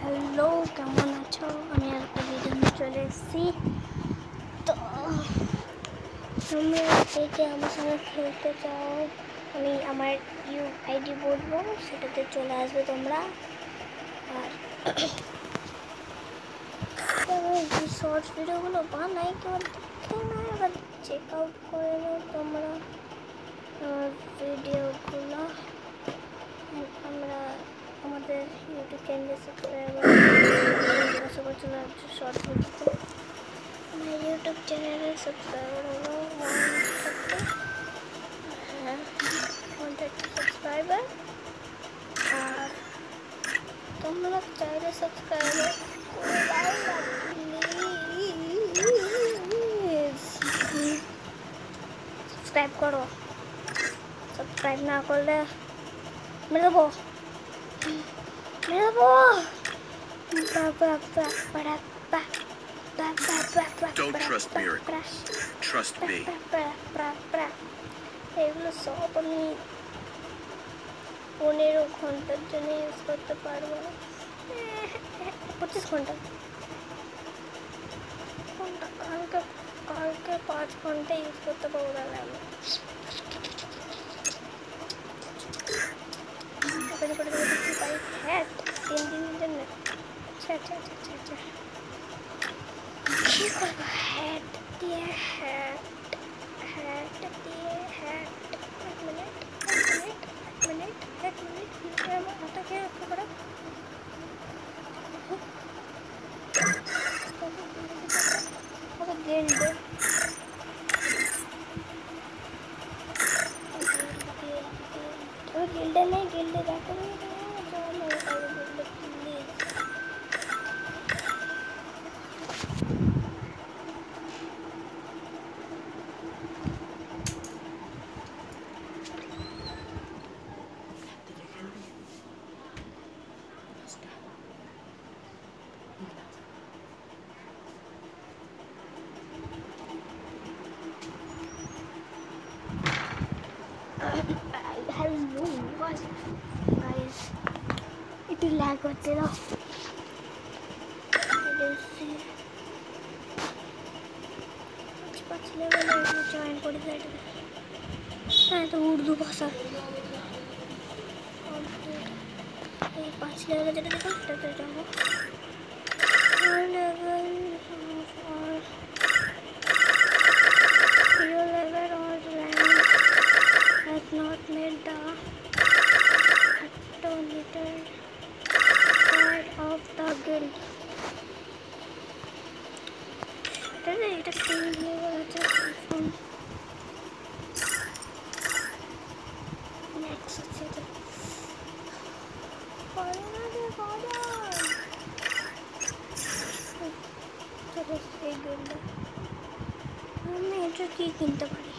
Hello, কেমন আছো? আমি আর একটা ভিডিও নিয়ে চলে এসেছি। তো তোমরা যে আমার সঙ্গে খেলতে চাও, আমি আমার আইডি বলবো, সেটাতে চলে আসবে তোমরা। আর যে শর্টস ভিডিওগুলো বানাই কেবল দেখে না, এবার চেক আউট করে নাও তোমরা আমার ভিডিওগুলো। আমরা আমাদের ইউটিউব চ্যানেলে সাবস্ক্রাইবার জিজ্ঞাসা করছিল শর্টস ভিডিওতে। আমার ইউটিউব চ্যানেলে সাবস্ক্রাইবার হলো 130 সাবস্ক্রাইবার। আর তোমরা চাইলে সাবস্ক্রাইবার করে দাও না প্লিজ। সাবস্ক্রাইব করো, সাবস্ক্রাইব না করলে মেরে দেবো। Don't trust Miracle. Trust me. এগুলো সব আমি 15 ঘন্টার জন্য ইউজ করতে পারবো। 25 ঘন্টা, কালকে 5 ঘন্টা ইউজ করতে পারবো। তাহলে আমি হ্যাট 3 দিনের জন্য কি করবো? হ্যাট দিয়ে হ্যাট দিয়ে হ্যাট। এক মিনিট আমার হাতাকে একটু করে গিল্ডে গিল্ডে নেই, গিল্ডে দেখো প্লিজ। হ্যালো গাইস, একটু ল্যাগ হচ্ছিল। জয়েন করে হ্যাঁ, তো উর্দু ভাষা এই 5 লেভেলে যেটা দেখো সেটাতে যাবো। Not made the hectoliter part of the guild. এটা কি নিয়ে বলছে? নেক্সট হচ্ছে এটা এই গুলো আমি এটা কি কিনতে পারি?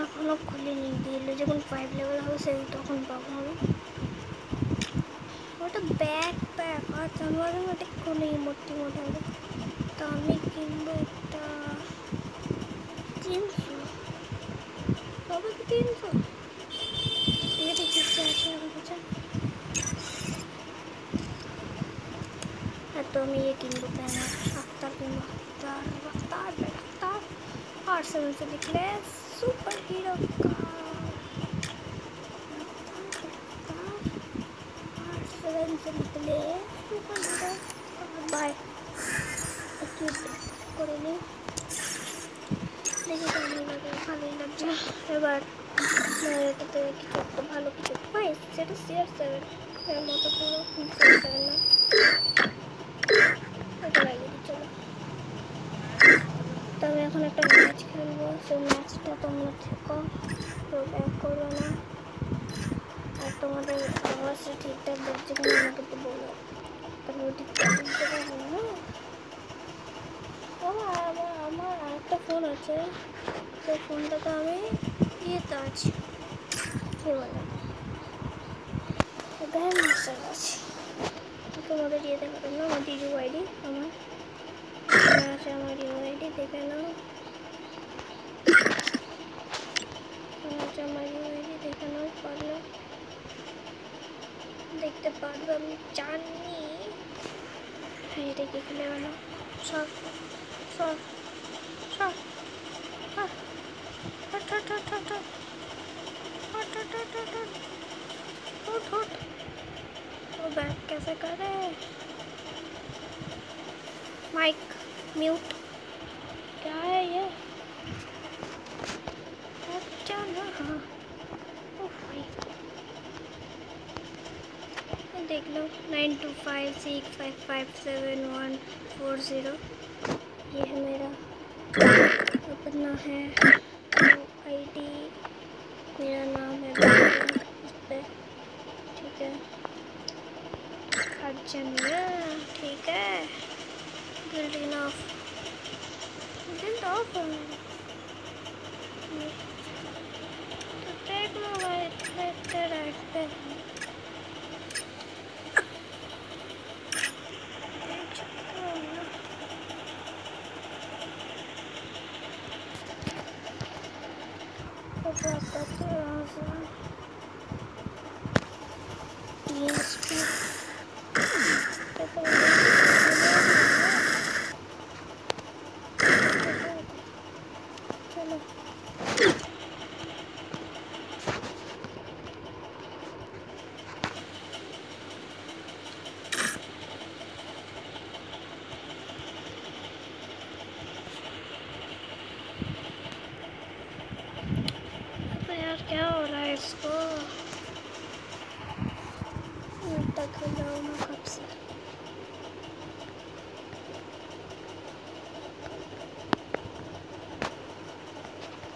এখনো খুলিনি, গেলে যখন 5 লেভেল হবে সেই তখন পাবো আমি। ওটা ব্যাক আর আমার ওটা কোনো ইমোটি মোড হবে। তো আমি কিনবো একটা 300 হবে কি 300? ঠিক আছে, কিনতে আছে আমার কাছে। আর তো আমি কিনবো ব্যানার, আক্তার কিনবো, আক্তার আর 7 से निकले सुपर हीरो का 7 से निकले सुपर हीरो बाय করে নিই। দেখি কেমন লাগে, ভালোই লাগছে। এবার এটাতে কিছু একটা ভালো কিছু পাই, সেটা CR7 এর মতো পুরো CR7 না, এটা লাগিয়ে দিই। চলো, তো আমি এখন একটা ম্যাচ খেলবো। সেই ম্যাচটা তোমরা থেকো, তো ব্যাক করবে না। আর তোমাদের আওয়াজটা ঠিকঠাক দেখছে কিনা আমাকে তো বলো, তাহলে ঠিকঠাক বুঝতে পারবো না। আমার আরেকটা ফোন আছে, সেই ফোনটাতে আমি ইয়েতে আছি, কী বলে গ্র্যান্ড মাস্টার আছে। তোমাদের ইয়েতে পারো না, আমার ডিজু আইডি আমার এখানে আছে, আমার ইউ আইডি দেখে নাও, আছে আমার ইউ আইডি দেখে নাও, পারলে দেখতে পারবে, আমি জানি। হ্যাঁ এটা কি খেলে গেল, সব সব সব वो बैक कैसे करे, माइक म्यूट, क्या है ये, अच्छा ना, हाँ देख लो 9256557140, ये है मेरा अपना है आईडी, मेरा नाम है इस पे, ठीक है, अर्चना, ठीक है, गिल्ड ऑफ तो टेक मोबाइल राइट पे क्या हो रहा है इसको, तक जाऊँ मैं कब से,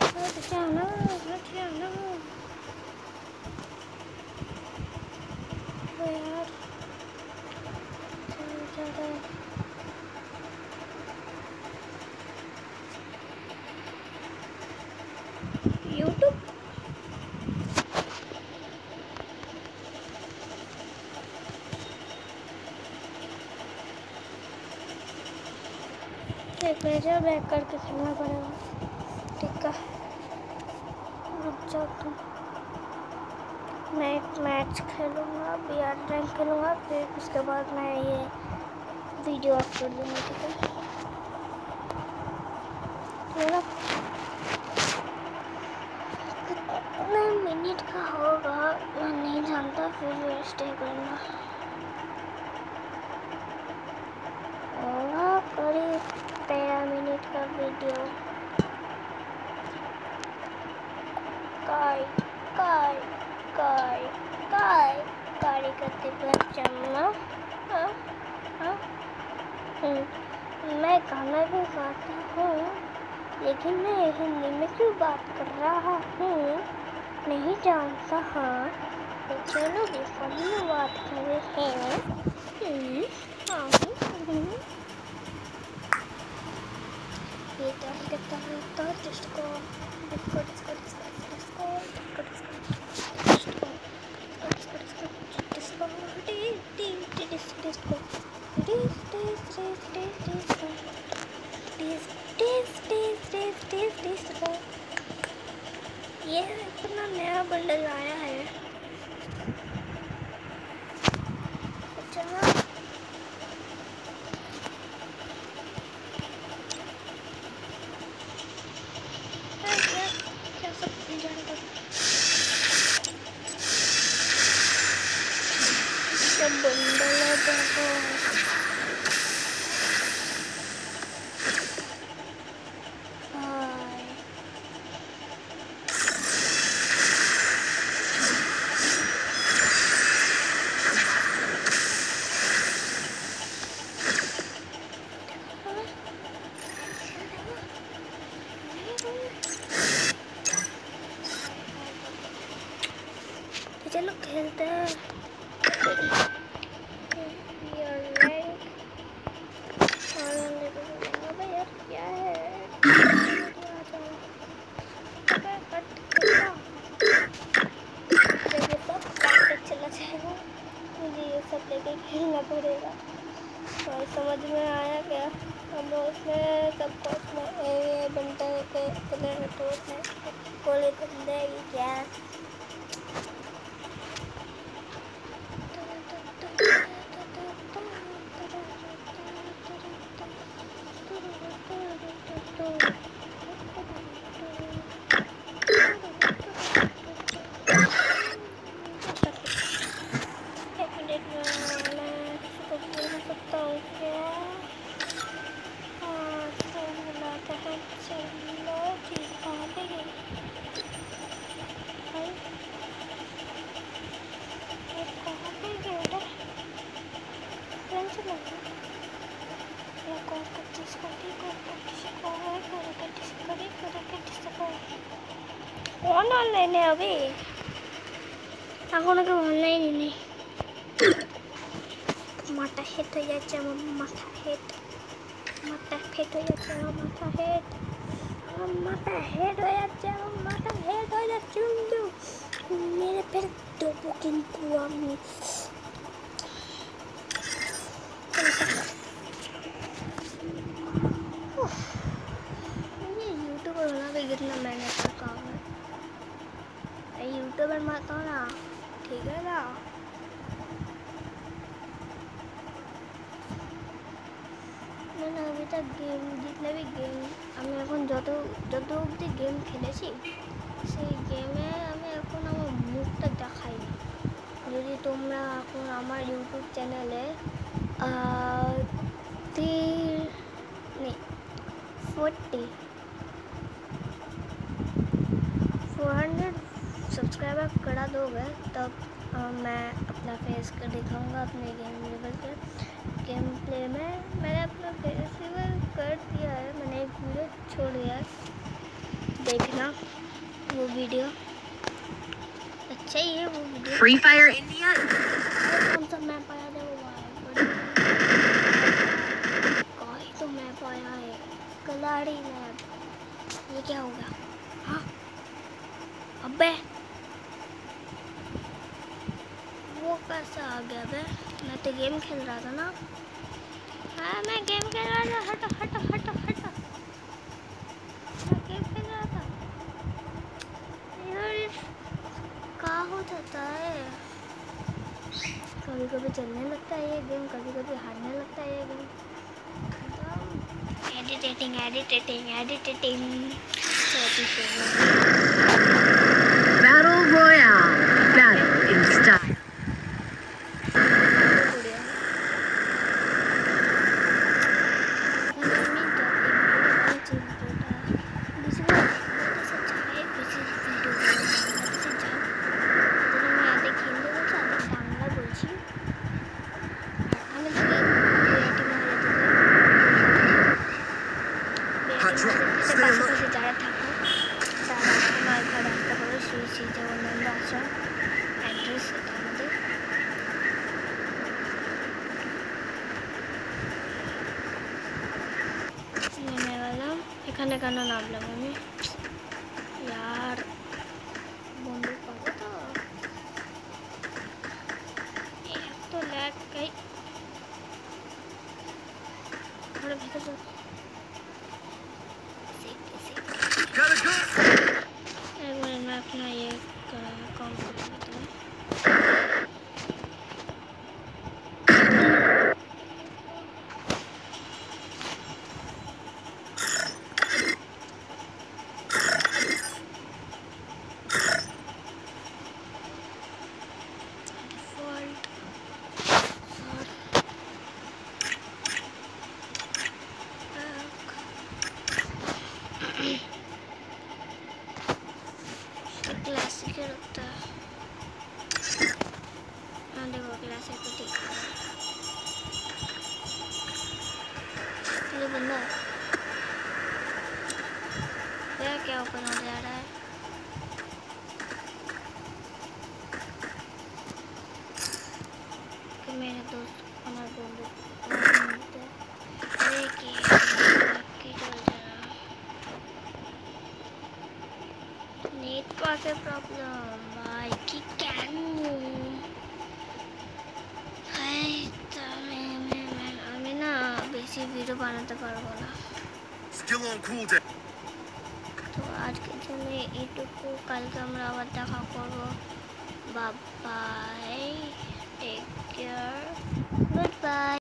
हट जाना यार, ज़्यादा यूट्यूब एक मेजर बैक करके खेलना पड़ेगा, ठीक है, रुक जाओ तुम, मैं एक मैच खेलूँगा, BR रैंक खेलूँगा, फिर उसके बाद मैं ये वीडियो अपलोड दूँगा, ठीक है, चलो कितना मिनट का होगा मैं नहीं जानता, फिर स्टे करना होगा, करीब 13 मिनट का वीडियो, काई करते पर चलना, मैं गाना भी गाता हूँ, लेकिन मैं हिंदी में क्यों बात कर रहा हूँ नहीं जानता, हाँ तो चलो फनी में बात कर रहे हैं, ये तो कितना होता है, जिसको ये अपना नया बंडल आया है, चलो क्या सब जाएगा, जब बंडल है देखो, चलो खेलते हैं, यार क्या है, चला जाएगा। करना पड़ेगा। और समझ में आया क्या? हम उसमें सबको उसमें ये बनता है कि तो उसमें गोली बन जाएगी क्या? ऑनलाइन है अभी এখন অনলাইনে নেই মাথা হেট হয়ে যাচ্ছে আমার মাথা হেট হয়ে যাচ্ছে আমার মাথা হেট হয়ে যাচ্ছে আমার মাথা হেট হয়ে যাচ্ছে বন্ধু মেরে ফেলে দেবো কিন্তু আমি यूट्यूबर होना भी कितना मेहनत का काम है। यूट्यूबर मत हो ना, ठीक है ना? मैंने अभी तक गेम जितने भी गेम আমি এখন যত অবধি গেম খেলেছি সেই গেমে আমি এখন আমার মুখটা দেখাইনি। যদি তোমরা এখন আমার ইউটিউব চ্যানেলে 400 सब्सक्राइबर करा दोगे तब मैं अपना फेस कर दिखाऊंगा अपने गेम प्ले में। मैंने अपना फेस रिवील कर दिया है, मैंने एक वीडियो छोड़ दिया है, देखना वो वीडियो अच्छा ही है वो वीडियो। Free Fire India? कौन सा मैप आया था वो कोई तो मैप आया है, कलाड़ी मैप। ये क्या होगा? हाँ अबे वो कैसा आ गया बे? मैं तो गेम खेल रहा था ना। हाँ मैं गेम खेल रहा था। हटो मैं गेम खेल रहा था यार। क्या हो जाता है? कभी कभी चलने लगता है ये गेम, कभी कभी हारने लगता है ये game. Editing Battle Royale. Battle in style. এখানে কেন নামলাম আমি यार? বন্ধু পাবো তো? এত ল্যাগ গাই ঘরে ভেতর যাও। एक मिनट मैं अपना ये काम कर लेता हूँ। क्लासिक रखता है। हाँ देखो क्लासिक तो ठीक है। चलो बंदा क्या ओपन हो जा रहा है? कि मेरे दोस्त हमारे बंदू अरे की चल जाना नेट पासे प्रॉब्लम भाई की क्या বেশি ভিডিও বানাতে পারবো না। Still on cooldown. তো আজকের জন্য এইটুকু, কালকে আমরা আবার দেখা করবো। Bye bye, take care, good bye.